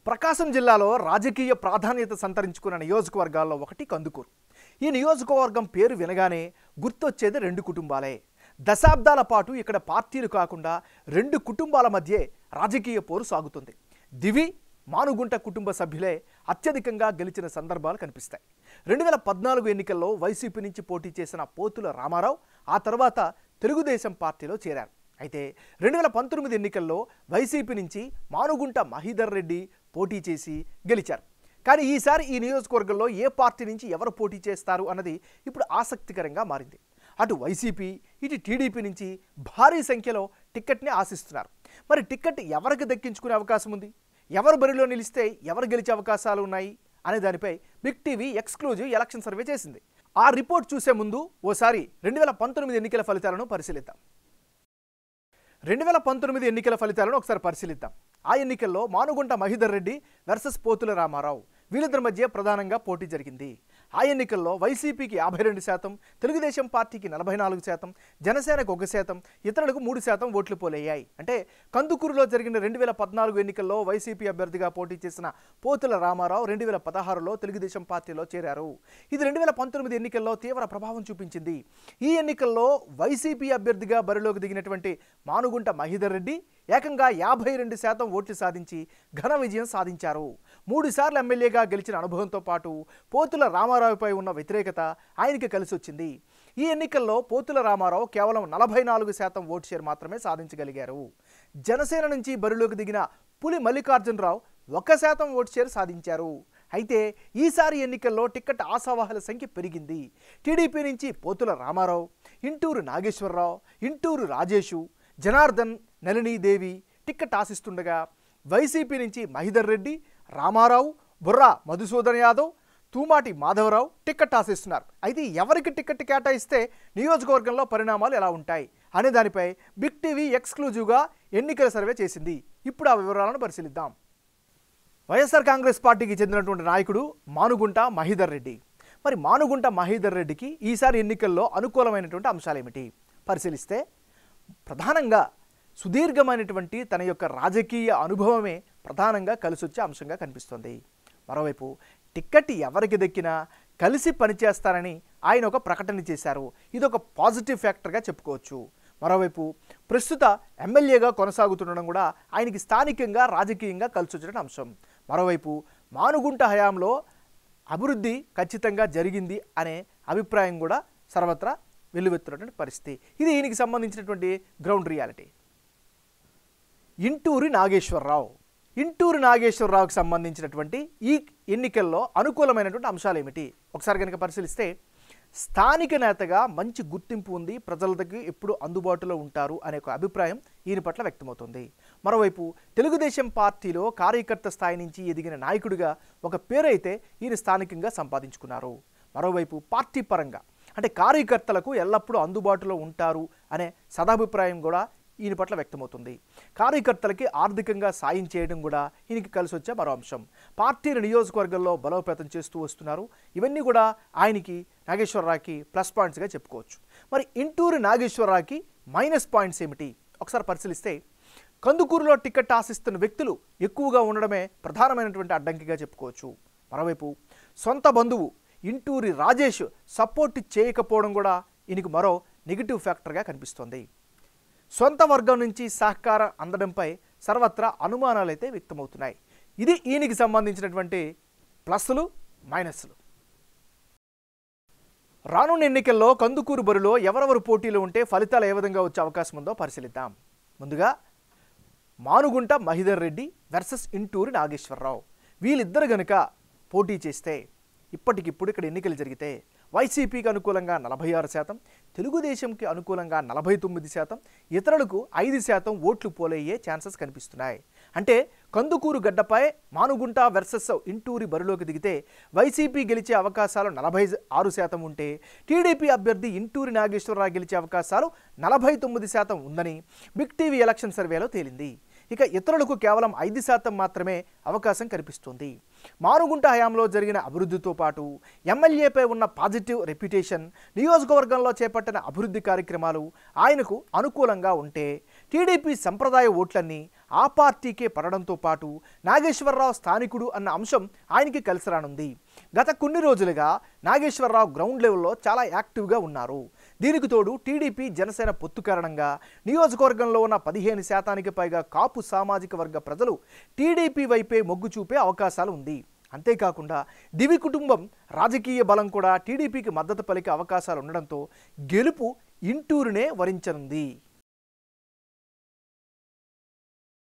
ప్రకాశం జిల్లాలో రాజకీయ ప్రాధాన్యత సంతరించుకున్న నియోజకవర్గాల్లో ఒకటి కందుకూరు. ఈ నియోజకవర్గం పేరు వినగానే గుర్తొచ్చేది రెండు కుటుంబాలే. దశాబ్దాల పాటు ఇక్కడ పార్టీలు కాకుండా రెండు కుటుంబాల మధ్య రాజకీయ పోరు సాగుతుంది. దివి, మానుగుంట కుటుంబ సభ్యులే అత్యధికంగా గెలిచిన సందర్భాలు కనిపిస్తాయి. 2014 ఎన్నికల్లో వైసీపీ నుంచి పోటీ చేసిన పోతుల రామారావు ఆ తర్వాత తెలుగుదేశం పార్టీలో చేరారు. అయితే 2019 ఎన్నికల్లో వైసీపీ నుంచి మానుగుంట మహీధర్ రెడ్డి పోటీ చేసి గెలిచారు. కానీ ఈసారి ఈ నియోజకవర్గంలో ఏ పార్టీ నుంచి ఎవరు పోటీ చేస్తారు అన్నది ఇప్పుడు ఆసక్తికరంగా మారింది. అటు వైసీపీ, ఇటు టీడీపీ నుంచి భారీ సంఖ్యలో టిక్కెట్ని ఆశిస్తున్నారు. మరి టిక్కెట్ ఎవరికి దక్కించుకునే అవకాశం ఉంది, ఎవరు బరిలో నిలిస్తే ఎవరు గెలిచే అవకాశాలు ఉన్నాయి అనే దానిపై big TV exclusive election survey చేసింది. ఆ రిపోర్ట్ చూసే ముందు ఓసారి 2019 ఎన్నికల ఫలితాలను పరిశీలిద్దాం. 2019 ఎన్నికల ఫలితాలను ఒకసారి పరిశీలిద్దాం. ఆ ఎన్నికల్లో మానుగుంట మహీధర్ రెడ్డి వర్సెస్ పోతుల రామారావు వీళ్ళిద్దరి మధ్య ప్రధానంగా పోటీ జరిగింది. ఆ ఎన్నికల్లో వైసీపీకి 52%, తెలుగుదేశం పార్టీకి 44%, జనసేనకు 1%, ఇతరులకు 3% ఓట్లు పోలయ్యాయి. అంటే కందుకూరులో జరిగిన 2014 ఎన్నికల్లో వైసీపీ అభ్యర్థిగా పోటీ చేసిన పోతుల రామారావు 2016లో తెలుగుదేశం పార్టీలో చేరారు. ఇది 2019 ఎన్నికల్లో తీవ్ర ప్రభావం చూపించింది. ఈ ఎన్నికల్లో వైసీపీ అభ్యర్థిగా బరిలోకి దిగినటువంటి మానుగుంట మహీధర్ రెడ్డి ఏకంగా 52% ఓట్లు సాధించి ఘన విజయం సాధించారు. 3 సార్లు ఎమ్మెల్యేగా గెలిచిన అనుభవంతో పాటు పోతుల రామారావుపై ఉన్న వ్యతిరేకత ఆయనకి కలిసి వచ్చింది. ఈ ఎన్నికల్లో పోతుల రామారావు కేవలం 44% ఓటు షేర్ మాత్రమే సాధించగలిగారు. జనసేన నుంచి బరిలోకి దిగిన పులి మల్లికార్జునరావు 1% ఓటు షేర్ సాధించారు. అయితే ఈసారి ఎన్నికల్లో టిక్కెట్ ఆశావాహుల సంఖ్య పెరిగింది. టీడీపీ నుంచి పోతుల రామారావు, ఇంటూరు నాగేశ్వరరావు, ఇంటూరు రాజేషు, జనార్దన్, నళినీదేవి టిక్కెట్ ఆశిస్తుండగా వైసీపీ నుంచి మహీధర్ రెడ్డి, రామారావు, బుర్రా మధుసూదన్ యాదవ్, తూమాటి మాధవరావు టిక్కెట్ ఆశిస్తున్నారు. అయితే ఎవరికి టిక్కెట్ కేటాయిస్తే నియోజకవర్గంలో పరిణామాలు ఎలా ఉంటాయి అనే దానిపై బిగ్ టీవీ ఎక్స్క్లూజివ్గా ఎన్నికల సర్వే చేసింది. ఇప్పుడు ఆ వివరాలను పరిశీలిద్దాం. వైఎస్ఆర్ కాంగ్రెస్ పార్టీకి చెందినటువంటి నాయకుడు మానుగుంట మహీధర్ రెడ్డి. మరి మానుగుంట మహీధర్ రెడ్డికి ఈసారి ఎన్నికల్లో అనుకూలమైనటువంటి అంశాలు ఏమిటి పరిశీలిస్తే, ప్రధానంగా సుదీర్ఘమైనటువంటి తన యొక్క రాజకీయ అనుభవమే ప్రధానంగా కలిసొచ్చే అంశంగా కనిపిస్తోంది. మరోవైపు టిక్కెట్ ఎవరికి దక్కినా కలిసి పనిచేస్తారని ఆయన ఒక ప్రకటన చేశారు. ఇది ఒక పాజిటివ్ ఫ్యాక్టర్గా చెప్పుకోవచ్చు. మరోవైపు ప్రస్తుత ఎమ్మెల్యేగా కొనసాగుతుండడం కూడా ఆయనకి స్థానికంగా రాజకీయంగా కలిసి వచ్చిన అంశం. మరోవైపు మానుగుంట హయాంలో అభివృద్ధి ఖచ్చితంగా జరిగింది అనే అభిప్రాయం కూడా సర్వత్రా వెల్లువెత్తున్నటువంటి పరిస్థితి. ఇది ఈయనకి సంబంధించినటువంటి గ్రౌండ్ రియాలిటీ. ఇంటూరి నాగేశ్వరరావుకి సంబంధించినటువంటి ఈ ఎన్నికల్లో అనుకూలమైనటువంటి అంశాలు ఏమిటి ఒకసారి కనుక పరిశీలిస్తే, స్థానిక నేతగా మంచి గుర్తింపు ఉంది, ప్రజలకి ఎప్పుడు అందుబాటులో ఉంటారు అనే ఒక అభిప్రాయం ఈయన పట్ల వ్యక్తమవుతుంది. మరోవైపు తెలుగుదేశం పార్టీలో కార్యకర్త స్థాయి నుంచి ఎదిగిన నాయకుడిగా ఒక పేరైతే ఈయన స్థానికంగా సంపాదించుకున్నారు. మరోవైపు పార్టీ పరంగా అంటే కార్యకర్తలకు ఎల్లప్పుడూ అందుబాటులో ఉంటారు అనే సదాభిప్రాయం కూడా ఈయన పట్ల వ్యక్తమవుతుంది. కార్యకర్తలకి ఆర్థికంగా సాయం చేయడం కూడా ఈయనకి కలిసి వచ్చే మరో అంశం. పార్టీని నియోజకవర్గంలో బలోపేతం చేస్తూ వస్తున్నారు. ఇవన్నీ కూడా ఆయనకి నాగేశ్వరరావుకి ప్లస్ పాయింట్స్గా చెప్పుకోవచ్చు. మరి ఇంటూరు నాగేశ్వరరావుకి మైనస్ పాయింట్స్ ఏమిటి ఒకసారి పరిశీలిస్తే, కందుకూరులో టికెట్ ఆశిస్తున్న వ్యక్తులు ఎక్కువగా ఉండడమే ప్రధానమైనటువంటి అడ్డంకిగా చెప్పుకోవచ్చు. మరోవైపు సొంత బంధువు ఇంటూరి రాజేష్ సపోర్ట్ చేయకపోవడం కూడా ఈయనకు మరో నెగిటివ్ ఫ్యాక్టర్గా కనిపిస్తోంది. సొంత వర్గం నుంచి సహకారం అందడంపై సర్వత్రా అనుమానాలు అయితే వ్యక్తమవుతున్నాయి. ఇది ఈయనకి సంబంధించినటువంటి ప్లస్లు మైనస్లు. రానున్న ఎన్నికల్లో కందుకూరు బరిలో ఎవరెవరు పోటీలో ఉంటే ఫలితాలు ఏ విధంగా వచ్చే అవకాశం ఉందో పరిశీలిద్దాం. ముందుగా మానుగుంట మహీధర్ రెడ్డి వర్సెస్ ఇంటూరి నాగేశ్వరరావు వీళ్ళిద్దరు గనుక పోటీ చేస్తే, ఇప్పటికిప్పుడు ఇక్కడ ఎన్నికలు జరిగితే వైసీపీకి అనుకూలంగా 46%, తెలుగుదేశంకి అనుకూలంగా 49%, ఇతరులకు 5% ఓట్లు పోలయ్యే ఛాన్సెస్ కనిపిస్తున్నాయి. అంటే కందుకూరు గడ్డపై మానుగుంట వర్సెస్ ఇంటూరి బరిలోకి దిగితే వైసీపీ గెలిచే అవకాశాలు 46% ఉంటే, టీడీపీ అభ్యర్థి ఇంటూరి నాగేశ్వరరావు గెలిచే అవకాశాలు 49% ఉందని బిగ్ టీవీ ఎలక్షన్ సర్వేలో తేలింది. ఇక ఇతరులకు కేవలం 5% మాత్రమే అవకాశం కనిపిస్తుంది. మానుగుంట హయాంలో జరిగిన అభివృద్ధితో పాటు ఎమ్మెల్యేపై ఉన్న పాజిటివ్ రెప్యుటేషన్, నియోజకవర్గంలో చేపట్టిన అభివృద్ధి కార్యక్రమాలు ఆయనకు అనుకూలంగా ఉంటే టీడీపీ సంప్రదాయ ఓట్లన్నీ ఆ పార్టీకే పడడంతో పాటు నాగేశ్వరరావు స్థానికుడు అన్న అంశం ఆయనకి కలిసి రానుంది. గత కొన్ని రోజులుగా నాగేశ్వరరావు గ్రౌండ్ లెవెల్లో చాలా యాక్టివ్గా ఉన్నారు. దీనికి తోడు టీడీపీ జనసేన పొత్తు కారణంగా నియోజకవర్గంలో ఉన్న 15% పైగా కాపు సామాజిక వర్గ ప్రజలు టీడీపీ వైపే మొగ్గు చూపే అవకాశాలు ఉంది. అంతేకాకుండా దివి కుటుంబం రాజకీయ బలం కూడా టీడీపీకి మద్దతు పలికే అవకాశాలు ఉండడంతో గెలుపు ఇంటూరునే వరించనుంది.